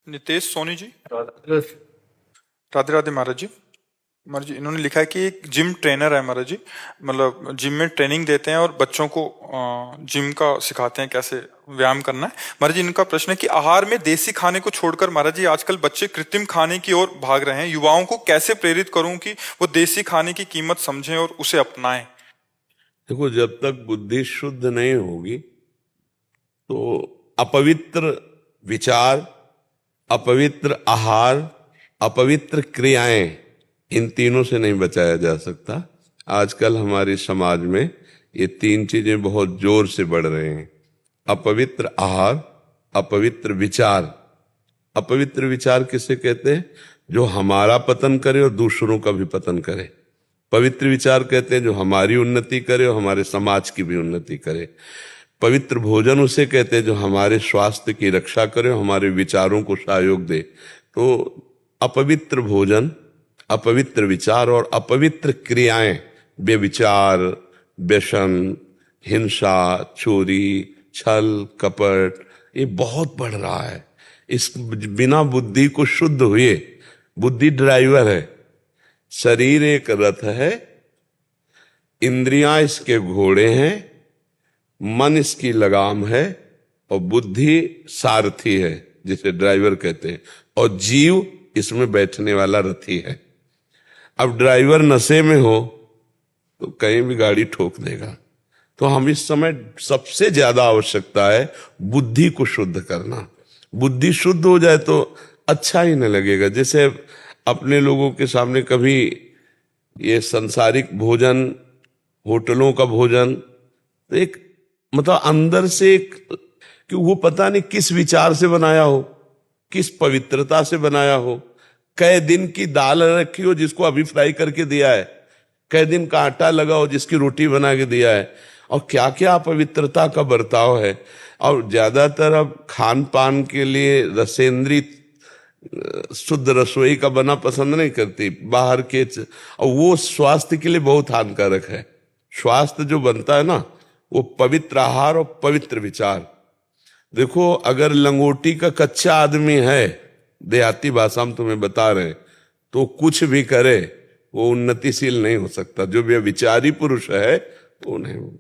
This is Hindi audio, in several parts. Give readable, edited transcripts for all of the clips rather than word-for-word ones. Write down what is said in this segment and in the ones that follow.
नितेश सोनी जी। बस। राधे राधे महाराज जी। महाराज जी, इन्होंने लिखा है कि एक जिम ट्रेनर है महाराज जी, मतलब जिम में ट्रेनिंग देते हैं और बच्चों को जिम का सिखाते हैं कैसे व्यायाम करना है। महाराज जी, इनका प्रश्न है कि आहार में देसी खाने को छोड़कर महाराज जी आजकल बच्चे कृत्रिम खाने की ओर भाग रहे हैं। युवाओं को कैसे प्रेरित करूं कि वो देसी खाने की कीमत समझें और उसे अपनाएं? देखो, जब तक बुद्धि शुद्ध नहीं होगी तो अपवित्र विचार, अपवित्र आहार, अपवित्र क्रियाएं, इन तीनों से नहीं बचाया जा सकता। आजकल हमारे समाज में ये तीन चीजें बहुत जोर से बढ़ रहे हैं। अपवित्र आहार, अपवित्र विचार। अपवित्र विचार किसे कहते हैं? जो हमारा पतन करे और दूसरों का भी पतन करे। पवित्र विचार कहते हैं जो हमारी उन्नति करे और हमारे समाज की भी उन्नति करे। पवित्र भोजन उसे कहते हैं जो हमारे स्वास्थ्य की रक्षा करे और हमारे विचारों को सहयोग दे। तो अपवित्र भोजन, अपवित्र विचार और अपवित्र क्रियाएं, व्यभिचार, व्यसन, हिंसा, चोरी, छल, कपट, ये बहुत बढ़ रहा है। इस बिना बुद्धि को शुद्ध हुए, बुद्धि ड्राइवर है, शरीर एक रथ है, इंद्रियां इसके घोड़े हैं, मन इसकी लगाम है और बुद्धि सारथी है जिसे ड्राइवर कहते हैं, और जीव इसमें बैठने वाला रथी है। अब ड्राइवर नशे में हो तो कहीं भी गाड़ी ठोक देगा। तो हम इस समय सबसे ज्यादा आवश्यकता है बुद्धि को शुद्ध करना। बुद्धि शुद्ध हो जाए तो अच्छा ही न लगेगा। जैसे अपने लोगों के सामने कभी ये सांसारिक भोजन, होटलों का भोजन, तो एक मतलब अंदर से एक, कि वो पता नहीं किस विचार से बनाया हो, किस पवित्रता से बनाया हो। कई दिन की दाल रखी हो जिसको अभी फ्राई करके दिया है, कई दिन का आटा लगा हो जिसकी रोटी बना के दिया है, और क्या क्या पवित्रता का बर्ताव है। और ज्यादातर अब खान पान के लिए रसेंद्री शुद्ध रसोई का बना पसंद नहीं करती, बाहर के, और वो स्वास्थ्य के लिए बहुत हानिकारक है। स्वास्थ्य जो बनता है ना, वो पवित्र आहार और पवित्र विचार। देखो, अगर लंगोटी का कच्चा आदमी है, देहाती भाषा में तुम्हें बता रहे, तो कुछ भी करे वो उन्नतिशील नहीं हो सकता। जो व्यभिचारी पुरुष है वो नहीं हो,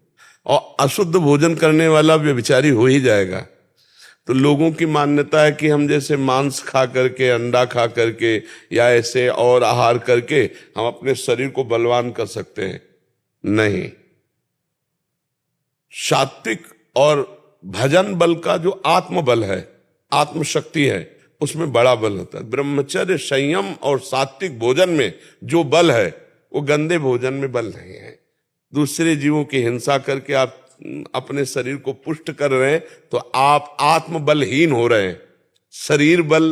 और अशुद्ध भोजन करने वाला व्यभिचारी हो ही जाएगा। तो लोगों की मान्यता है कि हम जैसे मांस खा करके, अंडा खा करके या ऐसे और आहार करके हम अपने शरीर को बलवान कर सकते हैं। नहीं, सात्विक और भजन बल का जो आत्मबल है, आत्मशक्ति है, उसमें बड़ा बल होता है। ब्रह्मचर्य, संयम और सात्विक भोजन में जो बल है वो गंदे भोजन में बल नहीं है। दूसरे जीवों की हिंसा करके आप अपने शरीर को पुष्ट कर रहे हैं तो आप आत्मबलहीन हो रहे हैं। शरीर बल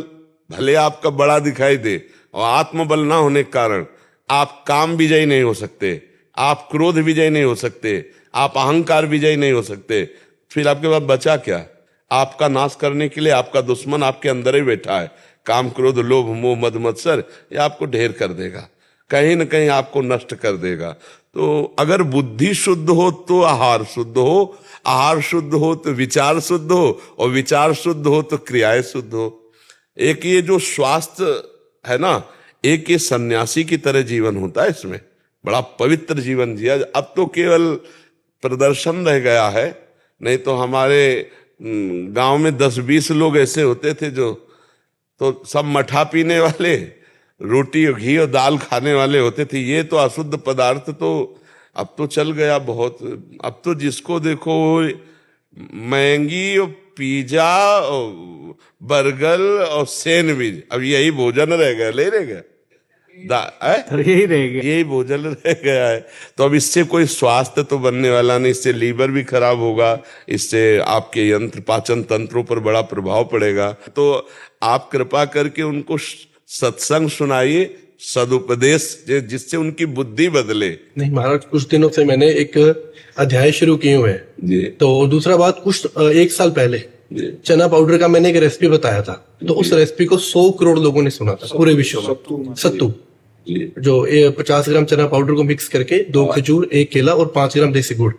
भले आपका बड़ा दिखाई दे, और आत्मबल ना होने के कारण आप काम विजयी नहीं हो सकते, आप क्रोध विजयी नहीं हो सकते, आप अहंकार विजयी नहीं हो सकते। फिर आपके पास बचा क्या? आपका नाश करने के लिए आपका दुश्मन आपके अंदर ही बैठा है। काम, क्रोध, लोभ, मोह, मद, मत्सर, ये आपको ढेर कर देगा, कहीं न कहीं आपको नष्ट कर देगा। तो अगर बुद्धि शुद्ध हो तो आहार शुद्ध हो, आहार शुद्ध हो तो विचार शुद्ध हो, और विचार शुद्ध हो तो क्रियाएं शुद्ध हो। एक ये जो स्वास्थ्य है ना, एक ये सन्यासी की तरह जीवन होता है, इसमें बड़ा पवित्र जीवन जिया। अब तो केवल प्रदर्शन रह गया है, नहीं तो हमारे गांव में 10-20 लोग ऐसे होते थे जो तो सब मठा पीने वाले, रोटी और घी और दाल खाने वाले होते थे। ये तो अशुद्ध पदार्थ तो अब तो चल गया बहुत। अब तो जिसको देखो मैगी और पिज्जा और बर्गर और सैंडविच, अब यही भोजन रह गया, ले रह गया, यही रहेगा, यही भोजन रह गया है। तो अब इससे कोई स्वास्थ्य तो बनने वाला नहीं, इससे लीवर भी खराब होगा, इससे आपके यंत्र पाचन तंत्रों पर बड़ा प्रभाव पड़ेगा। तो आप कृपा करके उनको सत्संग सुनाइए, सदुपदेश, जिससे उनकी बुद्धि बदले। नहीं महाराज, कुछ दिनों से मैंने एक अध्याय शुरू किए हुए हैं जी। तो दूसरा बात, कुछ 1 साल पहले चना पाउडर का मैंने एक रेसिपी बताया था, तो उस रेसिपी को 100 करोड़ लोगों ने सुना था पूरे विश्व में। सत्तू, जो 50 ग्राम चना पाउडर को मिक्स करके 2 खजूर, 1 केला और 5 ग्राम देसी गुड़,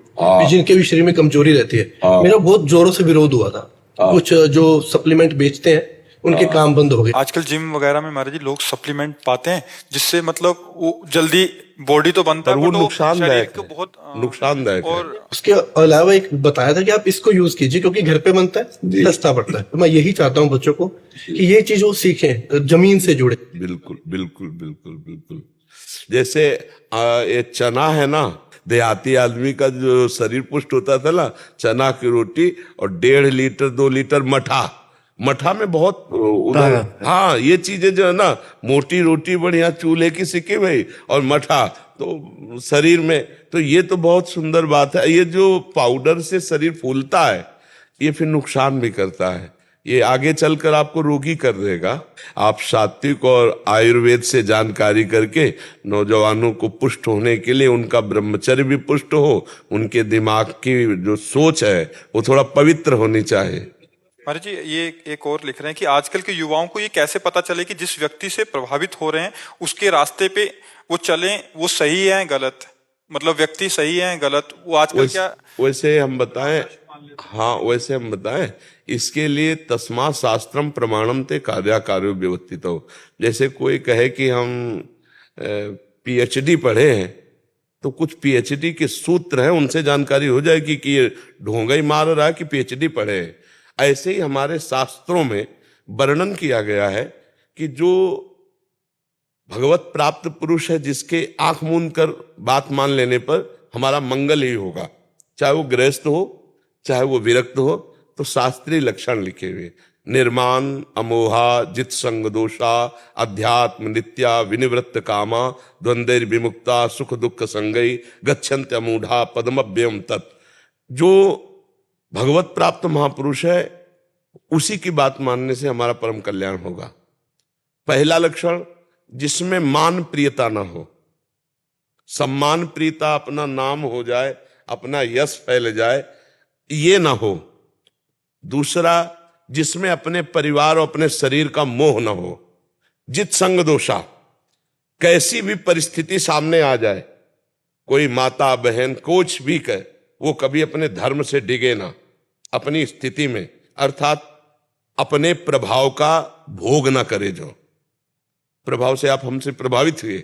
जिनके भी शरीर में कमजोरी रहती है, मेरा बहुत जोरों से विरोध हुआ था। कुछ जो सप्लीमेंट बेचते हैं उनके काम बंद हो गए। आजकल जिम वगैरह में महाराज जी लोग सप्लीमेंट पाते हैं जिससे मतलब वो जल्दी बॉडी तो बनता पर है वो but नुकसानदायक शरीर को है, बहुत नुकसानदायक है। और उसके अलावा एक बताया था कि आप इसको यूज कीजिए क्योंकि घर पे बनता है, सस्ता पड़ता है। तो मैं यही चाहता हूँ बच्चों को कि ये चीज वो सीखें, जमीन से जुड़े। बिल्कुल बिल्कुल बिल्कुल बिल्कुल। जैसे ये चना है ना, देहाती आदमी का जो शरीर पुष्ट होता था ना, चना की रोटी और 1.5 लीटर 2 लीटर मठा। मठा में बहुत उधर, हाँ ये चीजें जो है ना, मोटी रोटी बढ़िया चूल्हे की सिकी हुई और मठा तो शरीर में, तो ये तो बहुत सुंदर बात है। ये जो पाउडर से शरीर फूलता है ये फिर नुकसान भी करता है, ये आगे चलकर आपको रोगी कर देगा। आप सात्विक और आयुर्वेद से जानकारी करके नौजवानों को पुष्ट होने के लिए, उनका ब्रह्मचर्य भी पुष्ट हो, उनके दिमाग की जो सोच है वो थोड़ा पवित्र होनी चाहिए। महाराज जी ये एक और लिख रहे हैं कि आजकल के युवाओं को ये कैसे पता चले कि जिस व्यक्ति से प्रभावित हो रहे हैं उसके रास्ते पे वो चलें, वो सही है गलत, मतलब व्यक्ति सही है गलत, वो आजकल क्या वैसे हम बताएं, हाँ वैसे हम बताएं, इसके लिए तस्मात् शास्त्रम प्रमाणम ते कार्याकार्यो व्यवस्थितो। जैसे कोई कहे कि हम पीएचडी पढ़े हैं तो कुछ पीएचडी के सूत्र हैं, उनसे जानकारी हो जाएगी कि ये ढोंगा ही मार रहा है कि पीएचडी पढ़े हैं। ऐसे ही हमारे शास्त्रों में वर्णन किया गया है कि जो भगवत प्राप्त पुरुष है, जिसके आंख मूंद कर बात मान लेने पर हमारा मंगल ही होगा, चाहे वो गृहस्थ हो चाहे वो विरक्त हो, तो शास्त्रीय लक्षण लिखे हुए, निर्माण अमोहा जित संग दोषा अध्यात्म नित्या विनिवृत्त कामा द्वंद्वैर विमुक्ता सुख दुख संगई गच्छन्त्य मूढ़ा पद्मभ्यम तत्। जो भगवत प्राप्त महापुरुष है उसी की बात मानने से हमारा परम कल्याण होगा। पहला लक्षण, जिसमें मान प्रियता ना हो, सम्मान प्रियता, अपना नाम हो जाए, अपना यश फैल जाए, ये ना हो। दूसरा, जिसमें अपने परिवार और अपने शरीर का मोह ना हो। जित संग दोषा, कैसी भी परिस्थिति सामने आ जाए, कोई माता बहन कुछ भी कहे, वो कभी अपने धर्म से डिगे ना, अपनी स्थिति में, अर्थात अपने प्रभाव का भोग ना करे। जो प्रभाव से आप हमसे प्रभावित हुए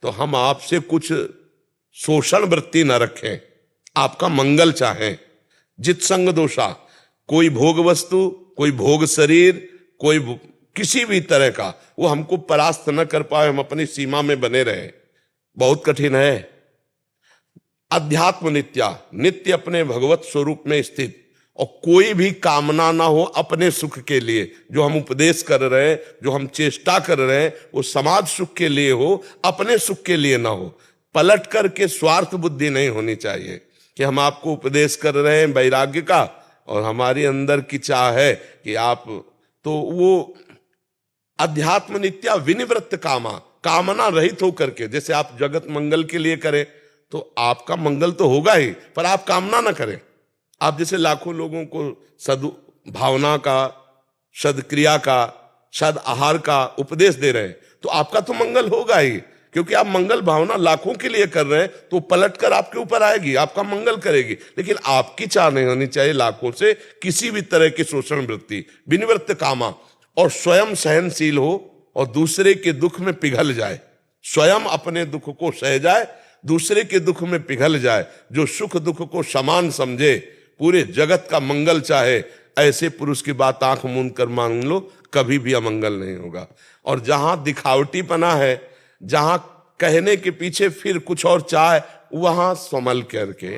तो हम आपसे कुछ शोषण वृत्ति न रखें, आपका मंगल चाहें। जित संग दोषा, कोई भोग वस्तु, कोई भोग शरीर, कोई किसी भी तरह का वो हमको परास्त न कर पाए, हम अपनी सीमा में बने रहे, बहुत कठिन है। अध्यात्म नित्या, नित्य अपने भगवत स्वरूप में स्थित, और कोई भी कामना ना हो अपने सुख के लिए। जो हम उपदेश कर रहे हैं, जो हम चेष्टा कर रहे हैं, वो समाज सुख के लिए हो, अपने सुख के लिए ना हो। पलट करके स्वार्थ बुद्धि नहीं होनी चाहिए कि हम आपको उपदेश कर रहे हैं वैराग्य का और हमारी अंदर की चाह है कि आप, तो वो अध्यात्म नित्या विनिवृत्त कामा, कामना रहित होकर के, जैसे आप जगत मंगल के लिए करें तो आपका मंगल तो होगा ही, पर आप कामना ना करें। आप जैसे लाखों लोगों को सद्भावना का, सदक्रिया का, सद आहार का उपदेश दे रहे हैं, तो आपका तो मंगल होगा ही, क्योंकि आप मंगल भावना लाखों के लिए कर रहे हैं, तो पलट कर आपके ऊपर आएगी, आपका मंगल करेगी। लेकिन आपकी चाह नहीं होनी चाहिए लाखों से किसी भी तरह की शोषण वृत्ति, विनिवृत्त कामा, और स्वयं सहनशील हो और दूसरे के दुख में पिघल जाए, स्वयं अपने दुख को सह जाए, दूसरे के दुख में पिघल जाए, जो सुख दुख को समान समझे, पूरे जगत का मंगल चाहे, ऐसे पुरुष की बात आंख मूंद कर मान लो, कभी भी अमंगल नहीं होगा। और जहां दिखावटीपना है, जहां कहने के पीछे फिर कुछ और चाहे, वहां संभल करके,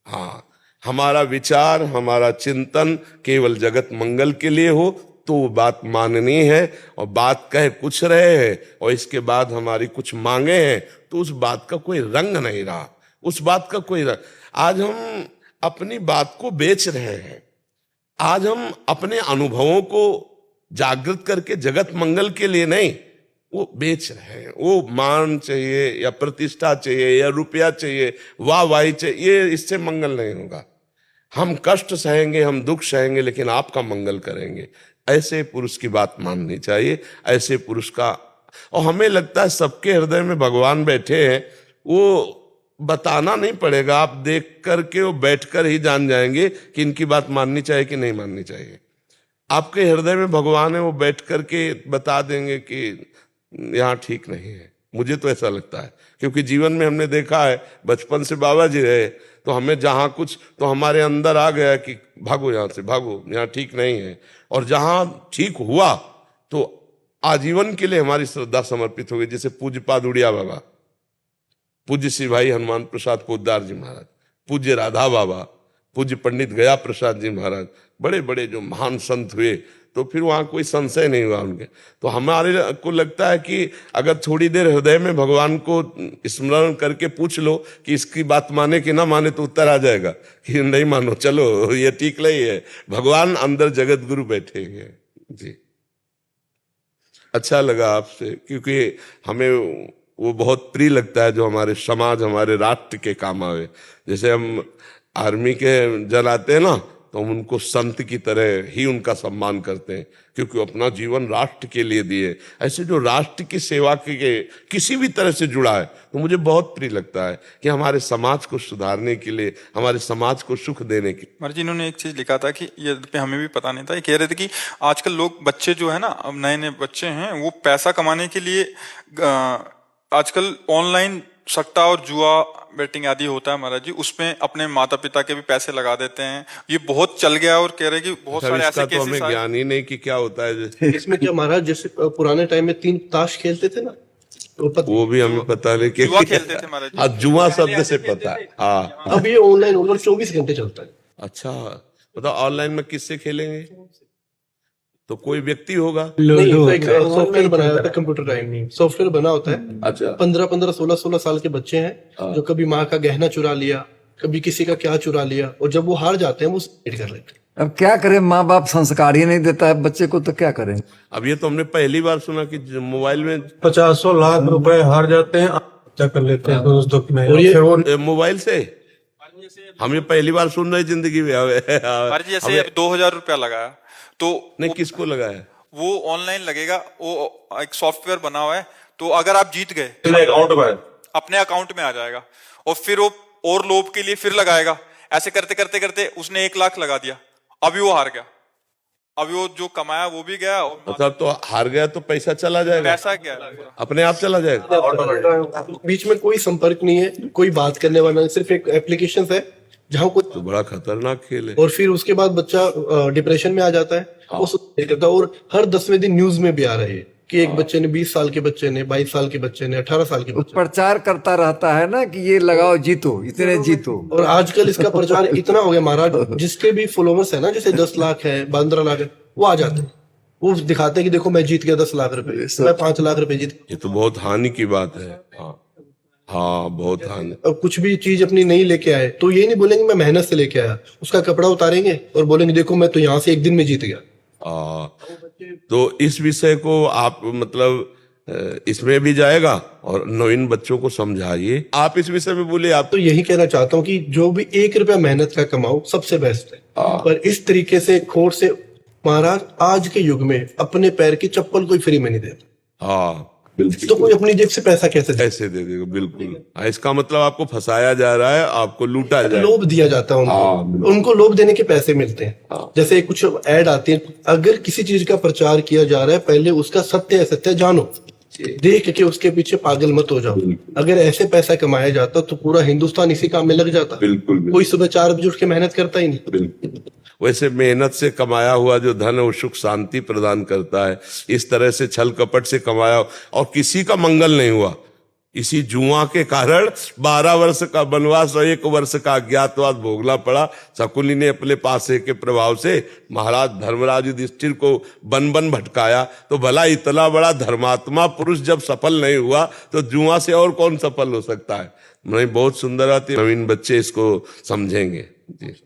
हाँ हमारा विचार, हमारा चिंतन केवल जगत मंगल के लिए हो तो बात माननी है। और बात कह कुछ रहे हैं और इसके बाद हमारी कुछ मांगे हैं, तो उस बात का कोई रंग नहीं रहा, उस बात का कोई रंग। आज हम अपनी बात को बेच रहे हैं, आज हम अपने अनुभवों को जागृत करके जगत मंगल के लिए नहीं, वो बेच रहे हैं। वो मान चाहिए या प्रतिष्ठा चाहिए या रुपया चाहिए, वाहवाही चाहिए, ये इससे मंगल नहीं होगा। हम कष्ट सहेंगे, हम दुख सहेंगे, लेकिन आपका मंगल करेंगे। ऐसे पुरुष की बात माननी चाहिए, ऐसे पुरुष का। और हमें लगता है सबके हृदय में भगवान बैठे हैं, वो बताना नहीं पड़ेगा, आप देख करके वो बैठ कर ही जान जाएंगे कि इनकी बात माननी चाहिए कि नहीं माननी चाहिए। आपके हृदय में भगवान है, वो बैठ करके बता देंगे कि यहाँ ठीक नहीं है। मुझे तो ऐसा लगता है, क्योंकि जीवन में हमने देखा है, बचपन से बाबा जी रहे तो हमें जहाँ कुछ तो हमारे अंदर आ गया कि भागो यहाँ से, भागो, यहाँ ठीक नहीं है। और जहाँ ठीक हुआ तो आजीवन के लिए हमारी श्रद्धा समर्पित हो गई। जैसे पूज्य पाद उड़िया बाबा, पूज्य श्री भाई हनुमान प्रसाद पोद्दार जी महाराज, पूज्य राधा बाबा, पूज्य पंडित गया प्रसाद जी महाराज, बड़े बड़े जो महान संत हुए, तो फिर वहाँ कोई संशय नहीं हुआ उनके। तो हमारे को लगता है कि अगर थोड़ी देर हृदय में भगवान को स्मरण करके पूछ लो कि इसकी बात माने कि ना माने, तो उत्तर आ जाएगा कि नहीं मानो, चलो ये ठीक नहीं है, भगवान अंदर जगत गुरु बैठे हैं जी। अच्छा लगा आपसे, क्योंकि हमें वो बहुत प्रिय लगता है जो हमारे समाज, हमारे राष्ट्र के काम आवे। जैसे हम आर्मी के जन आते हैं ना, तो हम उनको संत की तरह ही उनका सम्मान करते हैं, क्योंकि अपना जीवन राष्ट्र के लिए दिए। ऐसे जो राष्ट्र की सेवा के किसी भी तरह से जुड़ा है, तो मुझे बहुत प्रिय लगता है कि हमारे समाज को सुधारने के लिए, हमारे समाज को सुख देने के। महाराज जी, इन्होंने एक चीज लिखा था कि ये पे हमें भी पता नहीं था, ये कह रहे थे कि आजकल लोग, बच्चे जो है ना, अब नए नए बच्चे हैं, वो पैसा कमाने के लिए आजकल ऑनलाइन सट्टा और जुआ बेटिंग आदि होता है महाराज जी, उसमें अपने माता पिता के भी पैसे लगा देते हैं। ये बहुत चल गया और कह रहे कि बहुत सारे ऐसे तो हमें ज्ञान ही नहीं कि क्या होता है। इसमें क्या महाराज, जैसे पुराने टाइम में 3 ताश खेलते थे ना, वो भी हमें पता नहीं कि जुआ खेलते थे महाराज जी। हाँ, जुआ शब्द से पता है। हाँ, अब ये ऑनलाइन ओवर 24 घंटे चलता है। अच्छा, मतलब ऑनलाइन में किससे खेलेंगे? तो कोई व्यक्ति होगा? सॉफ्टवेयर बनाया होता है, कंप्यूटर टाइम सॉफ्टवेयर बना होता है। अच्छा, 15-15, 16-16 साल के बच्चे हैं जो कभी माँ का गहना चुरा लिया, कभी किसी का क्या चुरा लिया, और जब वो हार जाते हैं वो सुसाइड कर लेते हैं। अब क्या करें, माँ बाप संस्कार ही नहीं देता है बच्चे को, तो क्या करें। अब ये तो हमने पहली बार सुना कि मोबाइल में 50 लाख रुपए हार जाते हैं, हत्या कर लेते हैं उस दुख में। और ये फिर वो मोबाइल से हम ये पहली बार सुन रहे जिंदगी में। महाराज जी, जैसे 2000 रुपया लगाया तो नहीं, किसको लगाया? वो ऑनलाइन लगेगा, वो एक सॉफ्टवेयर बना हुआ है, तो अगर आप जीत गए अकाउंट में, अपने अकाउंट में आ जाएगा, और फिर वो और लोभ के लिए फिर लगाएगा। ऐसे करते करते करते उसने 1 लाख लगा दिया, अभी वो हार गया, अभी वो जो कमाया वो भी गया, और मतलब तो हार गया तो पैसा चला जाएगा, पैसा क्या है, अपने आप चला जाएगा। बीच में कोई संपर्क नहीं है, कोई बात करने वाला नहीं, सिर्फ एक एप्लीकेशन है जहाँ कुछ। तो बड़ा खतरनाक खेल है। और फिर उसके बाद बच्चा डिप्रेशन में आ जाता है, वो सुसाइड करता है। और हर 10वें दिन न्यूज में भी आ रही है कि एक बच्चे ने, 20 साल के बच्चे ने, 22 साल के बच्चे ने, 18 साल के बच्चे ने। प्रचार करता रहता है ना कि ये लगाओ, जीतो, इतने जीतो। और आजकल इसका प्रचार इतना हो गया महाराज, जिसके भी फॉलोवर्स है ना, जैसे 10 लाख है, 15 लाख है, वो आ जाते हैं, वो दिखाते हैं कि देखो मैं जीत गया 10 लाख रुपए, मैं 5 लाख रुपए जीत। ये तो बहुत हानि की बात है। हाँ, बहुत हानि। अब कुछ भी चीज अपनी नहीं लेके आए तो ये नहीं बोलेंगे मैं मेहनत से लेके आया, उसका कपड़ा उतारेंगे और बोलेंगे देखो मैं तो यहाँ से 1 दिन में जीत गया। तो इस विषय को आप मतलब इसमें भी जाएगा और नवीन बच्चों को समझाइए। आप इस विषय में बोले। आप तो यही कहना चाहता हूँ कि जो भी 1 रुपया मेहनत का कमाओ सबसे बेस्ट है, पर इस तरीके से खोट से महाराज आज के युग में अपने पैर की चप्पल कोई फ्री में नहीं देता। हाँ, तो कोई अपनी जेब से पैसा कैसे दे? ऐसे दे देगा, बिल्कुल। इसका मतलब आपको फंसाया जा रहा है, आपको लूटा जा रहा है, लोभ दिया जाता है उनको, उनको लोभ देने के पैसे मिलते हैं। जैसे कुछ ऐड आती है, अगर किसी चीज का प्रचार किया जा रहा है, पहले उसका सत्य असत्य जानो, देख के उसके पीछे पागल मत हो जाओ। अगर ऐसे पैसा कमाया जाता तो पूरा हिंदुस्तान इसी काम में लग जाता। कोई सुबह 4 बजे उठ के मेहनत करता ही नहीं। वैसे मेहनत से कमाया हुआ जो धन है वो सुख शांति प्रदान करता है। इस तरह से छल कपट से कमाया और किसी का मंगल नहीं हुआ, इसी जुआ के कारण 12 वर्ष का वनवास और 1 वर्ष का अज्ञातवास भोगना पड़ा। शकुनी ने अपने पासे के प्रभाव से महाराज धर्मराज युधिष्ठिर को बन बन भटकाया, तो भला इतना बड़ा धर्मात्मा पुरुष जब सफल नहीं हुआ तो जुआ से और कौन सफल हो सकता है। नहीं, बहुत सुंदर आती, नवीन बच्चे इसको समझेंगे जी।